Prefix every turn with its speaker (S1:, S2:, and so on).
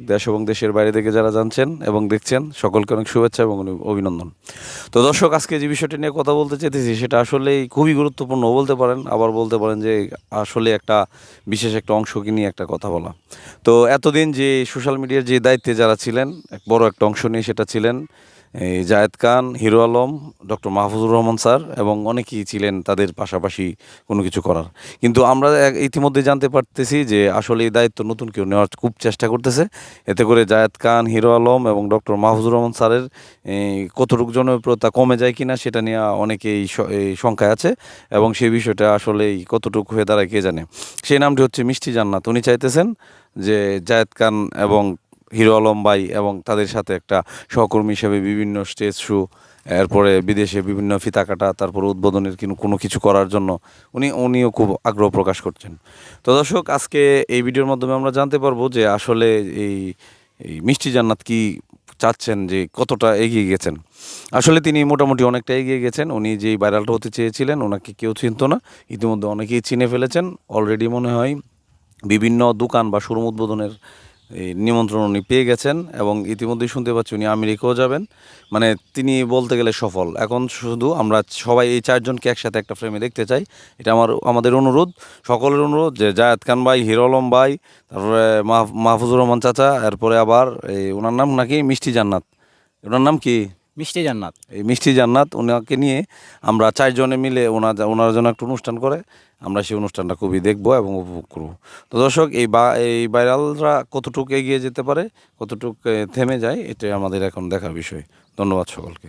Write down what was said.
S1: দেশ এবং দেশের বাইরে থেকে যারা জানছেন এবং দেখছেন সকলকে অনেক শুভেচ্ছা এবং অভিনন্দন। তো দর্শক, আজকে যে বিষয়টি নিয়ে কথা বলতে চাইতেছি সেটা আসলেই খুবই গুরুত্বপূর্ণ বলতে পারেন, আবার বলতে পারেন যে আসলে একটা বিশেষ একটা অংশকে নিয়ে একটা কথা বলা। তো এতদিন যে সোশ্যাল মিডিয়ার যে দায়িত্বে যারা ছিলেন, এক বড় একটা অংশ নিয়ে সেটা ছিলেন এই জায়েদ খান, হিরো আলম, ডক্টর মাহফুজুর রহমান স্যার এবং অনেকেই ছিলেন তাদের পাশাপাশি কোনো কিছু করার। কিন্তু আমরা ইতিমধ্যে জানতে পারতেছি যে আসলে এই দায়িত্ব নতুন কেউ নেওয়ার খুব চেষ্টা করতেছে। এতে করে জায়েদ খান, হিরো আলম এবং ডক্টর মাহফুজুর রহমান স্যারের কতটুকু জনপ্রিয়তা কমে যায় কিনা সেটা নিয়ে অনেকেই এই শঙ্কায় আছে এবং সেই বিষয়টা আসলেই কতটুকু হয়ে দাঁড়ায় কে জানে। সেই নামটি হচ্ছে মিষ্টি জান্নাত। উনি চাইতেছেন যে জায়েদ খান এবং হিরো আলম ভাই এবং তাদের সাথে একটা সহকর্মী হিসেবে বিভিন্ন স্টেজ শো, এরপরে বিদেশে বিভিন্ন ফিতা কাটা, তারপরে উদ্বোধনের কোনো কিছু করার জন্য উনিও খুব আগ্রহ প্রকাশ করছেন। তো দর্শক, আজকে এই ভিডিওর মাধ্যমে আমরা জানতে পারবো যে আসলে এই এই মিষ্টি জান্নাত কি চাচ্ছেন, যে কতটা এগিয়ে গেছেন। আসলে তিনি মোটামুটি অনেকটা এগিয়ে গেছেন। উনি যেই ভাইরালটা হতে চেয়েছিলেন ওনাকে কেউ চিনত না, ইতিমধ্যে অনেকেই চিনে ফেলেছেন অলরেডি। মনে হয় বিভিন্ন দোকান বা শোরুম উদ্বোধনের এই নিমন্ত্রণ উনি পেয়ে গেছেন এবং ইতিমধ্যেই শুনতে পাচ্ছি উনি আমেরিকাও যাবেন। মানে তিনি বলতে গেলে সফল। এখন শুধু আমরা সবাই এই চারজনকে একসাথে একটা ফ্রেমে দেখতে চাই। এটা আমাদের অনুরোধ, সকলের অনুরোধ যে জায়েদ খান ভাই, হিরো আলম ভাই, তারপরে মাহফুজুর রহমান চাচা, এরপরে আবার এই ওনার নাম নাকি মিষ্টি জান্নাত, ওনার নাম কি
S2: মিষ্টি জান্নাত।
S1: এই মিষ্টি জান্নাত, ওনাকে নিয়ে আমরা চারজনে মিলে ওনার জন্য একটা অনুষ্ঠান করে আমরা সেই অনুষ্ঠানটা খুবই দেখবো এবং উপভোগ করবো। তো দর্শক, এই ভাইরালরা কতটুকু এগিয়ে যেতে পারে, কতটুকু থেমে যায়, এটাই আমাদের এখন দেখার বিষয়। ধন্যবাদ সকলকে।